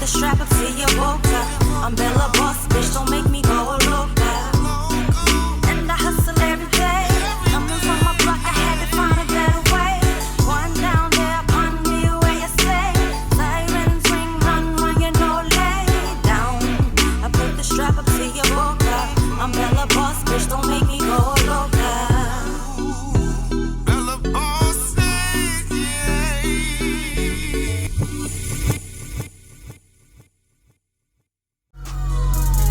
the strap up to your boca. I'm Bella Boss, bitch, don't make me go loca. And I hustle every day. Coming from my block, I had to find a better way. Going down there, upon me where you say. Sirens ring, run, you know, lay down. I put the strap up to your boca. I'm Bella Boss, bitch, don't make me go loca. Bella Boss, yeah.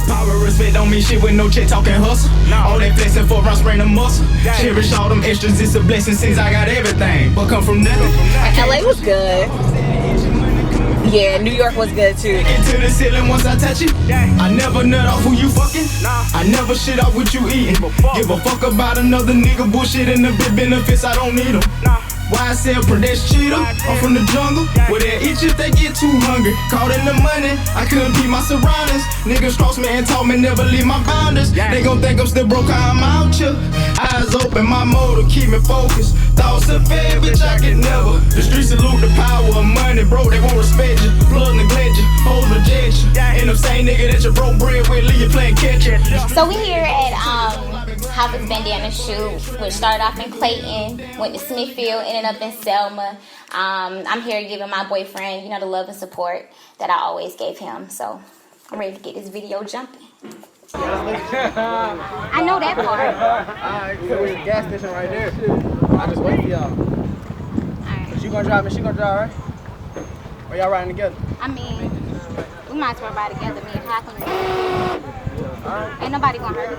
Power respect don't mean shit with no check talking hustle. All that flexing for round sprain the muscle. Cherish all them extras, it's a blessing since I got everything. But come from nothing. LA was good. Yeah, New York was good too. Into the ceiling once I touch it. I never nut off who you fucking. I never shit off what you eating. Give a fuck about another nigga bullshit and the big benefits, I don't need them. Why I sell Pradesh cheetah? I'm from the jungle, where they eat if they get too hungry. Caught in the money, I couldn't beat my surroundings. Niggas cross me and taught me never leave my boundaries. They gon' think I'm still broke, I'm out here. Eyes open, my motor keep me focused. Thoughts are fair, bitch, I get never. The streets salute the power of money, bro, they won't respect you. Plug neglect you, hoes reject you. And them same nigga that you broke bread with, leave you playing catch it. So we here at Hoffa's Bandana shoot, which started off in Clayton, went to Smithfield, ended up in Selma. I'm here giving my boyfriend, you know, the love and support that I always gave him. So I'm ready to get this video jumping. I know that part. Alright, so there's a gas station right there. I'll just wait for y'all. Alright. But you gonna drive and she gonna drive, right? Or y'all riding together? I mean, we might as well ride together, me and Jacqueline. Alright. Ain't nobody gonna hurt us.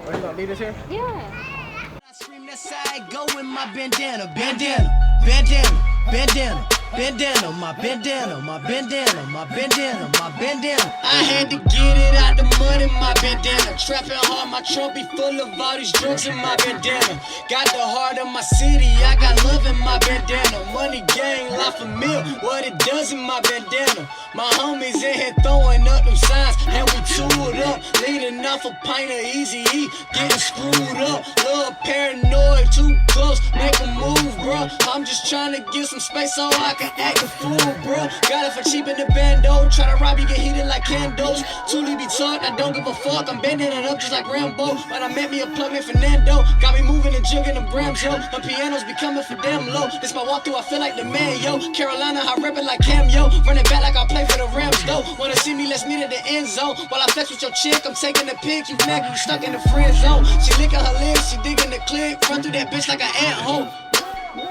Are you gonna leave this here? Yeah. I scream that side, go with my bandana, bandana, bandana, bandana, bandana, my bandana, my bandana, my bandana, my bandana. I had to get it out the mud in my bandana. Trapping hard, my trunk be full of all these drugs in my bandana. Got the heart of my city, I got love in my bandana. Money gang, life a meal, what it does in my bandana. My homies in here throwing up them signs, and we tooled up, leaning off a pint of Easy E, getting screwed up. Little paranoid, too close, make a move, bro. I'm just trying to get some space so I can act a fool, bro. Got it for cheap in the bando, try to rob you, get heated like candles. Toolie be taught, I don't give a fuck, I'm bending it up just like Rambo. But I met me a plug in Fernando, got me moving and jugging the grams, yo. The pianos be coming for damn low. This my walkthrough, I feel like the man, yo. Carolina, I rep it like Cam, yo. Running back like I play for the Rams, though. Wanna see me, let's meet at the end zone. While I flex with your chick, I'm taking the pic. You nigga, you stuck in the friend zone. She licking her lips, she digging the click. Run through that bitch like an ant hole.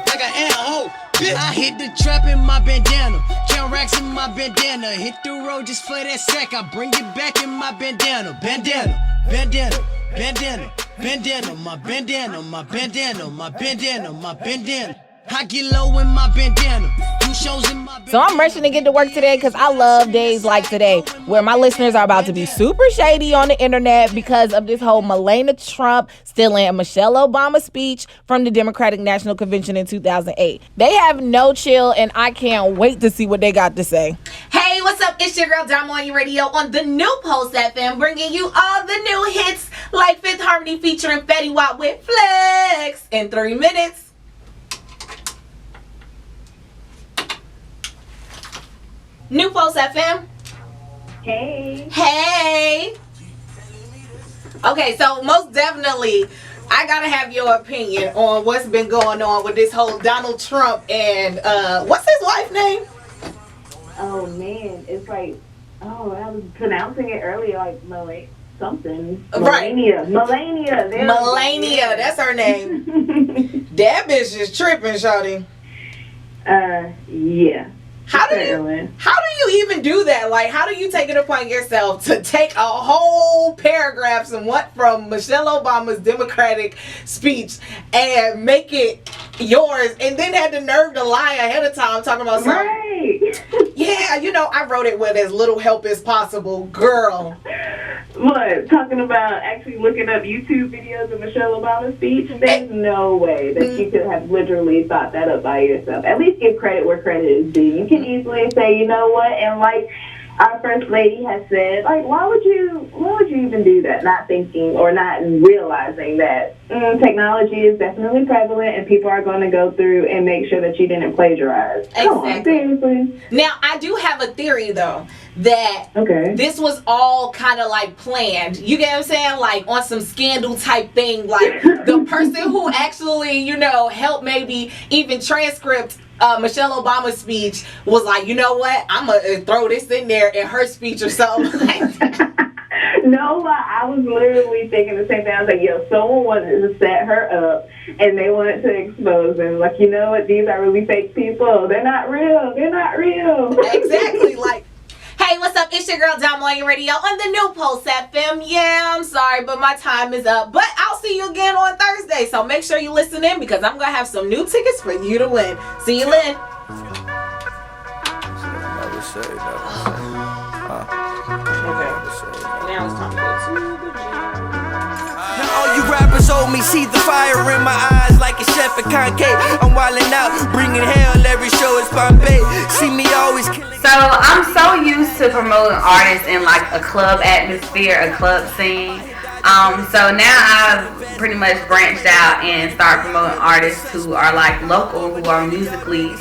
Like an ant hole. Bitch. I hit the trap in my bandana. Count racks in my bandana. Hit the road just for that sack. I bring it back in my bandana. Bandana, bandana, bandana, bandana. My bandana, my bandana, my bandana, my bandana. I get low in my bandana. Do shows in my bandana. So I'm rushing to get to work today because I love days like today where my listeners are about to be super shady on the internet because of this whole Melania Trump stealing Michelle Obama speech from the Democratic National Convention in 2008. They have no chill, and I can't wait to see what they got to say. Hey, what's up? It's your girl Domo on your radio on the new Post FM, bringing you all the new hits like Fifth Harmony featuring Fetty Wap with Flex in 3 minutes. New Post FM. Hey. Hey. Okay, so most definitely, I gotta have your opinion on what's been going on with this whole Donald Trump and what's his wife's name? Oh man, it's like, I was pronouncing it earlier like something. Right. Melania. Melania, that's her name. That bitch is tripping, shawty. Yeah. How do you even do that? Like, how do you take it upon yourself to take a whole paragraph from Michelle Obama's Democratic speech and make it yours, and then had the nerve to lie ahead of time talking about something? Right. Yeah, you know, I wrote it with as little help as possible, girl. What? Talking about actually looking up YouTube videos of Michelle Obama's speech? There's no way that you could have literally thought that up by yourself. At least give credit where credit is due. You can easily say, you know what, and like our First Lady has said, like, why would you even do that? Not thinking or not realizing that technology is definitely prevalent, and people are going to go through and make sure that you didn't plagiarize. Come on, seriously. Now, I do have a theory, though, that this was all kind of like planned. You get what I'm saying? Like on some scandal type thing. Like the person who actually, you know, helped maybe even transcript Michelle Obama's speech was like, you know what? I'm going to throw this in there in her speech or something like that. No lie, I was literally thinking the same thing. I was like, yo, someone wanted to set her up and they wanted to expose them. Like, you know what? These are really fake people. They're not real. They're not real. Exactly. Like, hey, what's up? It's your girl Domo on your radio on the new Pulse FM. Yeah, I'm sorry, but my time is up. But I'll see you again on Thursday. So make sure you listen in because I'm going to have some new tickets for you to win. See you then. Now it's time to go to the gym. Now all you rappers owe me, see the fire in my eyes like a chef at concave. I'm wildin' out, bringing hell, every show is Bombay. See me always killing. So I'm so used to promoting artists in like a club atmosphere, a club scene. So now I've pretty much branched out and started promoting artists who are like local, who are musically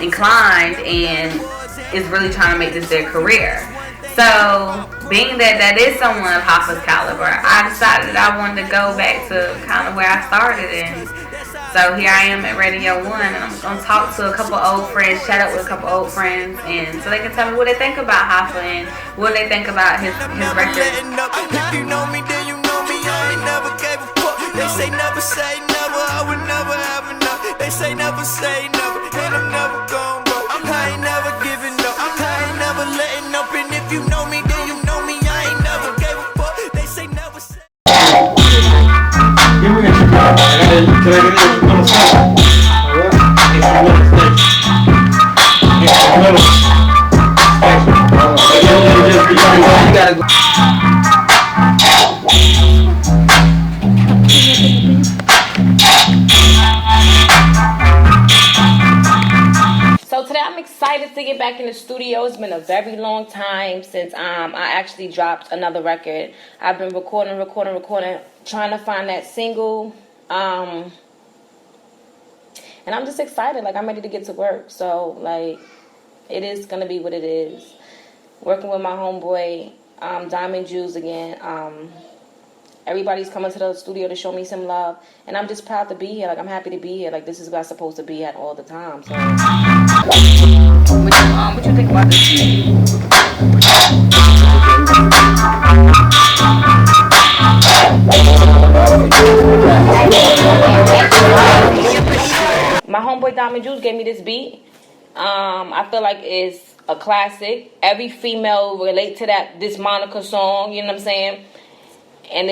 inclined and is really trying to make this their career. So, being that that is someone of Hoffa's caliber, I decided that I wanted to go back to kind of where I started. And so here I am at Radio 1, and I'm going to talk to a couple old friends, chat up with a couple old friends, and so they can tell me what they think about Hoffa and what they think about his record. If you know me, then you know me. I ain't never gave a fuck. They say never say never. I would never have enough. They say never say never. And I'm never gone, bro. I ain't never giving up. I ain't never letting up. And if you know me, then you know me. I ain't never gave a fuck. They say never say. So today I'm excited to get back in the studio. It's been a very long time since I actually dropped another record. I've been recording, trying to find that single. And I'm just excited. Like, I'm ready to get to work. So, like, it is going to be what it is. Working with my homeboy, Diamond Juice again. Everybody's coming to the studio to show me some love. And I'm just proud to be here. Like, I'm happy to be here. Like, this is where I'm supposed to be at all the time. So, what you think about this? My homeboy Diamond Juice gave me this beat. I feel like it's a classic. Every female relate to this Monica song, you know what I'm saying? And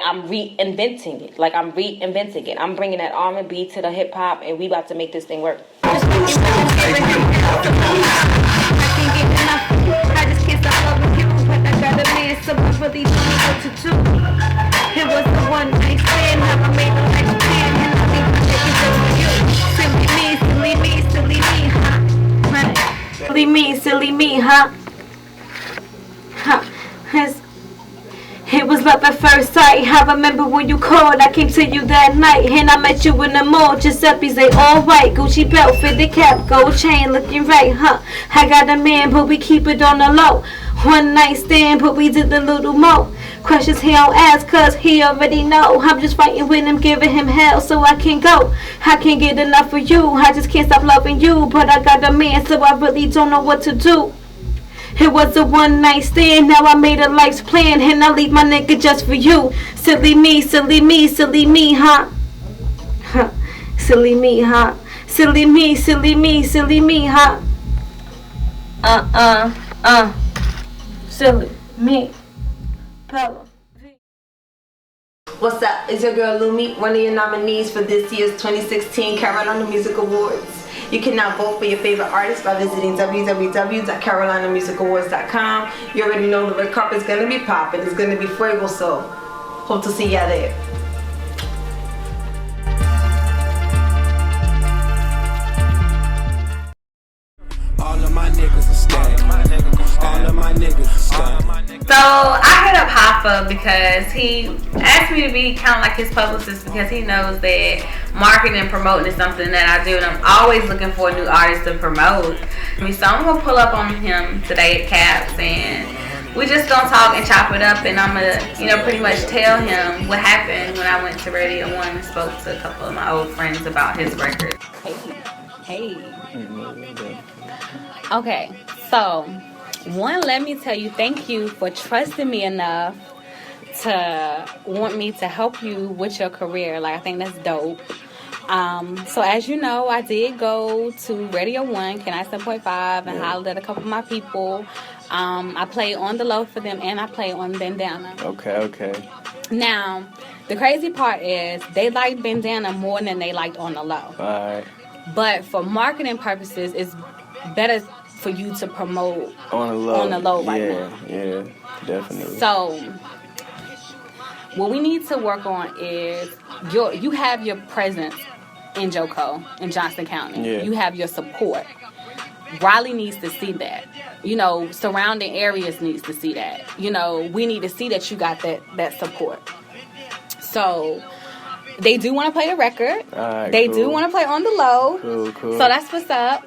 I'm reinventing it. Like, I'm reinventing it. I'm bringing that R&B to the hip hop, and we about to make this thing work. I just can't stop loving you, but I got a man, so I really don't know what to do. It was the one night stand, now I made a nice plan, and I think I'm taking over you. Silly me, huh? Silly me, huh? It was love at first sight. I remember when you called, I came to you that night, and I met you in the mall. Giuseppe's, they all white, Gucci belt, fitted cap, gold chain, looking right, huh? I got a man, but we keep it on the low. One night stand, but we did a little more. Questions he don't ask, cause he already know. I'm just fighting with him, giving him hell, so I can't go. I can't get enough of you, I just can't stop loving you. But I got a man, so I really don't know what to do. It was a one night stand, now I made a life's plan, and I leave my nigga just for you. Silly me, huh? Silly me, huh? Silly me, huh? Silly me. Pella. What's up? It's your girl Lumi, one of your nominees for this year's 2016 Carolina Music Awards. You can now vote for your favorite artist by visiting www.carolinamusicawards.com. You already know the red carpet's gonna be popping. It's gonna be fuego, so hope to see y'all there. All of my niggas are staying. All of my niggas are staying. So I hit up Hoffa Hoffa because he asked me to be kind of like his publicist because he knows that marketing and promoting is something that I do, and I'm always looking for a new artist to promote. So I'm gonna pull up on him today at Caps, and we just gonna talk and chop it up, and I'm gonna, pretty much tell him what happened when I went to Radio 1 and spoke to a couple of my old friends about his record. Hey. Okay, so one, let me tell you, thank you for trusting me enough to want me to help you with your career. Like, I think that's dope. So as you know, I did go to Radio 1, Can I 7.5, and hollered at a couple of my people. I played on the low for them, and I played on Bandana. Okay. Now, the crazy part is they liked Bandana more than they liked on the low. Alright. But for marketing purposes, it's better for you to promote on the low right now. Yeah, definitely. So what we need to work on is you have your presence in JoCo, in Johnson County. Yeah. You have your support. Raleigh needs to see that. Surrounding areas needs to see that. We need to see that you got that support. So they do want to play the record. They do want to play on the low. Cool. So that's what's up.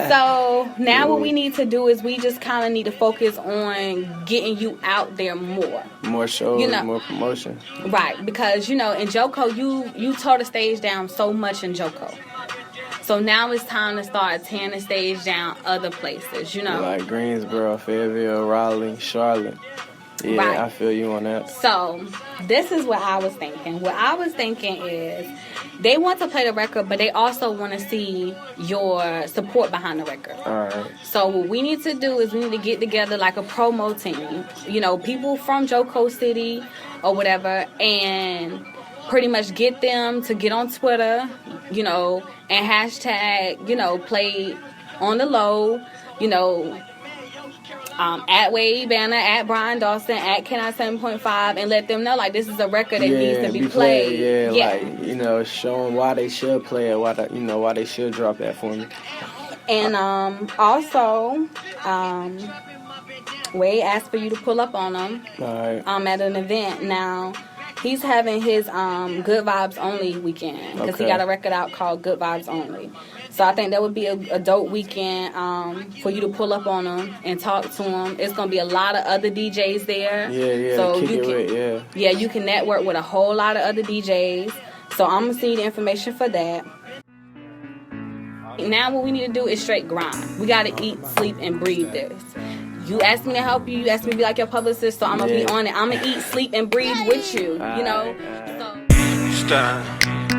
So now what we need to do is we just kind of need to focus on getting you out there more. More shows, more promotion. Right, because, in JoCo, you tore the stage down so much in JoCo. So now it's time to start tearing the stage down other places, Like Greensboro, Fayetteville, Raleigh, Charlotte. Yeah, right. I feel you on that. So, this is what I was thinking. What I was thinking is they want to play the record, but they also want to see your support behind the record. All right. So, what we need to do is we need to get together like a promo team. People from JoCo City or whatever, and pretty much get them to get on Twitter, and hashtag, play on the low, at Wade Banner, at Brian Dawson, at Can I 7.5, and let them know like this is a record that needs to be played. Like show them why they should play it, why they should drop that for me. And also, Wade asked for you to pull up on him. All right. At an event now. He's having his Good Vibes Only weekend because he got a record out called Good Vibes Only. So I think that would be a dope weekend for you to pull up on him and talk to him. It's going to be a lot of other DJs there. Yeah. So you can network with a whole lot of other DJs. So I'm going to send you the information for that. Now what we need to do is straight grind. We got to eat, sleep, and breathe this. You asked me to help you. You asked me to be like your publicist, so I'm going to be on it. I'm going to eat, sleep, and breathe with you, So.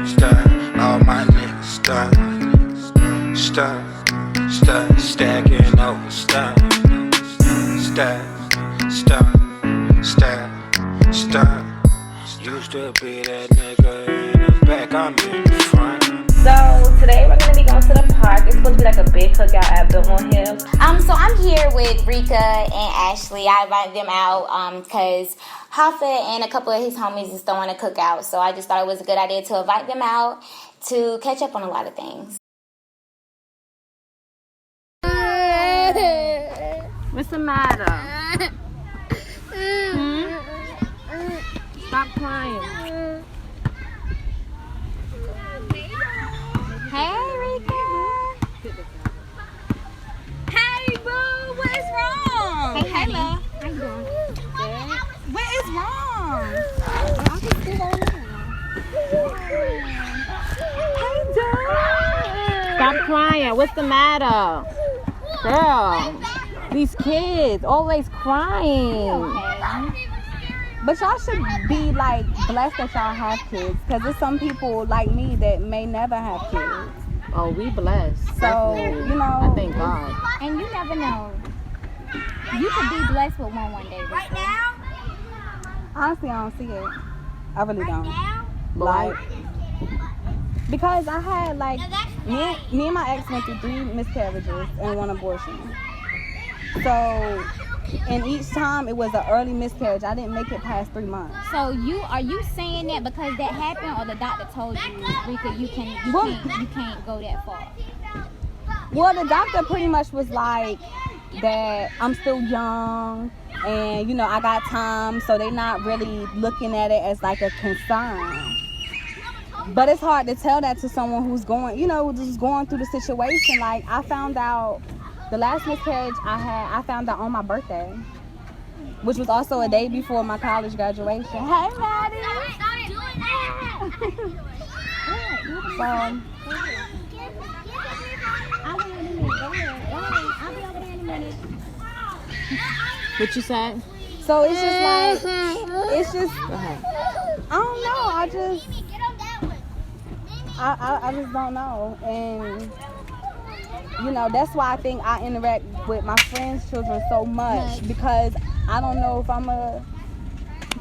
Stun, all my niggas stun, stacking over, stun. Used to be that nigga in the back, I'm in the front. So today we're gonna be going to the park. It's supposed to be like a big cookout at Domo Hill. So I'm here with Rika and Ashley. I invited them out because Hoffa and a couple of his homies is throwing a cookout. So I just thought it was a good idea to invite them out to catch up on a lot of things. What's the matter? Stop crying. Hey, Rika. Hey, boo. What is wrong? Hey, honey. How you doing? Good. What is wrong? I'll just sit over Hey, dude. Stop crying. What's the matter? Girl, these kids always crying. Okay. But y'all should be like blessed that y'all have kids, because there's some people like me that may never have kids. Oh, we blessed. So, definitely. I thank God. And you never know. You could be blessed with one day. Right now? Honestly, I don't see it. I really don't. Like, because I had me and my ex went through 3 miscarriages and 1 abortion. So, and each time it was an early miscarriage. I didn't make it past 3 months. So are you saying that because that happened, or the doctor told you, Rika, you can't go that far? Well, the doctor pretty much was like that I'm still young And, you know, I got time, so they're not really looking at it as like a concern. But it's hard to tell that to someone who's going, you know, just going through the situation. Like, I found out, the last miscarriage I found out on my birthday, which was also a day before my college graduation. Hey, Maddie! So, What you said? So it's just like, I don't know. I just don't know. And, you know, that's why I think I interact with my friends' children so much, because I don't know if I'm a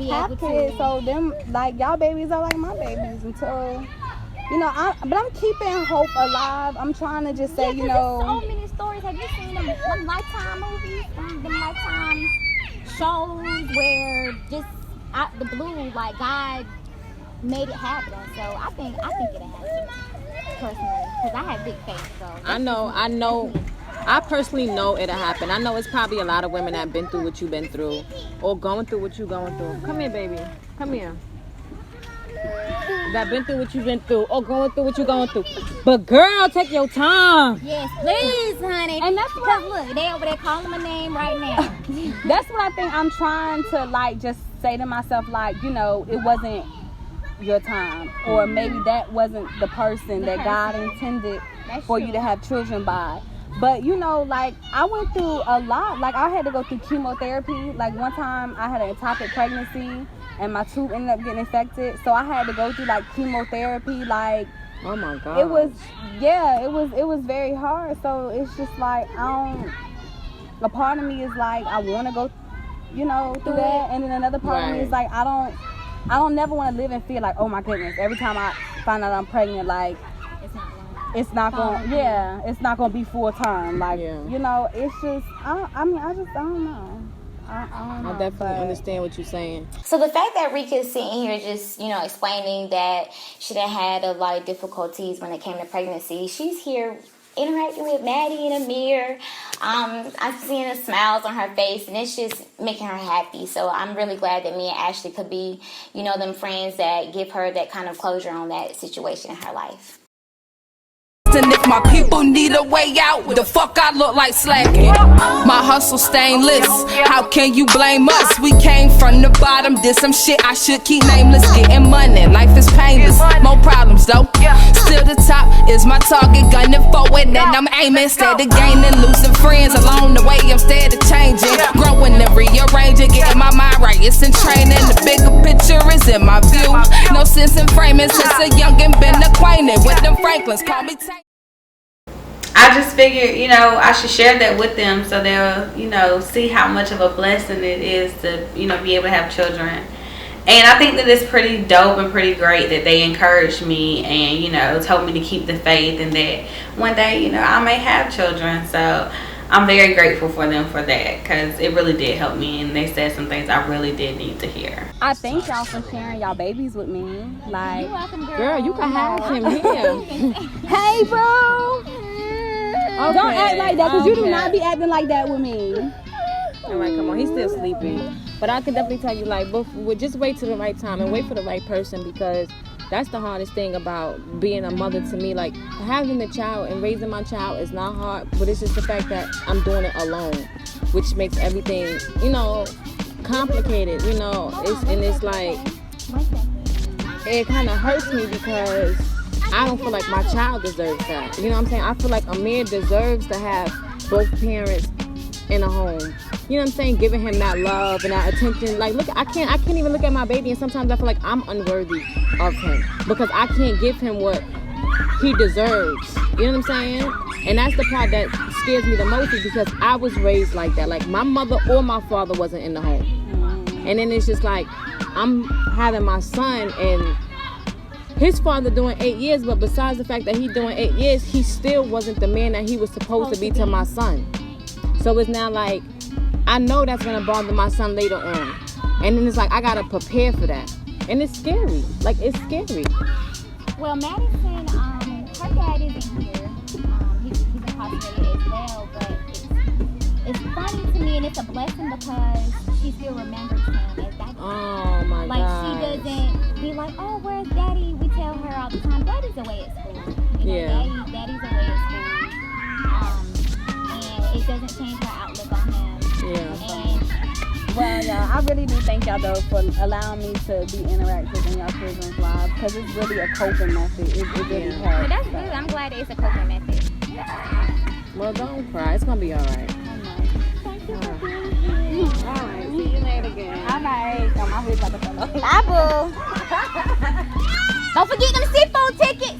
have kids. So them, like, y'all babies are like my babies until, you know, but I'm keeping hope alive. I'm trying to just say, you know. There's so many stories. Have you seen them Lifetime movies? Them Lifetime shows where just out the blue, like, God made it happen. So I think it'll happen, personally, because I have big faith. So I know. I personally know it'll happen. I know it's probably a lot of women that have been through what you've been through, or going through what you're going through. Come here, baby. Come here. That been through what you've been through, or going through what you're going through. But girl, take your time. Yes, please, honey. And that's what, look, they over there calling my name right now. That's what I think I'm trying to, like, just say to myself, like, you know, it wasn't your time, or maybe that wasn't the person that God intended for you to have children by. But, you know, like, I went through a lot. Like, I had to go through chemotherapy. Like, one time I had an ectopic pregnancy and my tube ended up getting infected, so I had to go through like chemotherapy. Like, oh my god, it was very hard. So it's just like, a part of me is like, I want to go, you know, through that, and then another part of me is like, I don't never want to live and feel like, oh my goodness, every time I find out I'm pregnant, like, it's not gonna be full time. Like, you know, it's just, I don't know. I definitely understand what you're saying. So the fact that Rika is sitting here just, you know, explaining that she done had a lot of difficulties when it came to pregnancy, she's here interacting with Maddie and Amir. I'm seeing the smiles on her face, and it's just making her happy. So I'm really glad that me and Ashley could be, you know, them friends that give her that kind of closure on that situation in her life. And if my people need a way out, the fuck I look like slacking. My hustle stainless, how can you blame us? We came from the bottom, did some shit I should keep nameless. Getting money, life is painless, more problems though. Still the top is my target, gunning forward and I'm aiming. Instead of gaining, losing friends along the way, I'm steady changing. Growing and rearranging, getting my mind right, it's in training. The bigger picture is in my view. No sense in framing, since a youngin' been acquainted with them Franklins, call me I just figured, you know, I should share that with them so they'll, you know, see how much of a blessing it is to, you know, be able to have children. And I think that it's pretty dope and pretty great that they encouraged me and, you know, told me to keep the faith and that one day, you know, I may have children. So I'm very grateful for them for that, because it really did help me, and they said some things I really did need to hear. I thank y'all for sharing y'all babies with me. Like, you're welcome, girl. You can have him here. Hey, bro. Okay. Don't act like that, because you do not be acting like that with me. All right, come on. He's still sleeping. But I can definitely tell you, like, just wait till the right time and wait for the right person, because that's the hardest thing about being a mother to me. Like, having a child and raising my child is not hard, but it's just the fact that I'm doing it alone, which makes everything, you know, complicated, you know. It's like, it kind of hurts me because I don't feel like my child deserves that. You know what I'm saying? I feel like Amir deserves to have both parents in a home. You know what I'm saying? Giving him that love and that attention. Like, look, I can't even look at my baby, and sometimes I feel like I'm unworthy of him because I can't give him what he deserves. You know what I'm saying? And that's the part that scares me the most, is because I was raised like that. Like, my mother or my father wasn't in the home. And then it's just like, I'm having my son, and his father doing 8 years, but besides the fact that he doing 8 years, he still wasn't the man that he was supposed to be to my son. So it's now like, I know that's gonna bother my son later on. And then it's like, I gotta prepare for that. And it's scary. Like, it's scary. Well, Madison, her dad isn't here. He's incarcerated as well, but it's funny to me, and it's a blessing because she still remembers him as daddy. Oh my Like God. she doesn't be like, oh, where's daddy? We tell her all the time, daddy's away at school. You know, Yeah. daddy's away at school. And it doesn't change her outlook on him. Yeah. And Well, y'all, I really do thank y'all though for allowing me to be interactive in y'all children's lives because it's really a coping method. It really helps. but that's good. I'm glad it's a coping method. Well, don't cry. It's gonna be all right. All right, see you later again. All right, I'm always about to follow. Bye, boo. Don't forget them seafood tickets.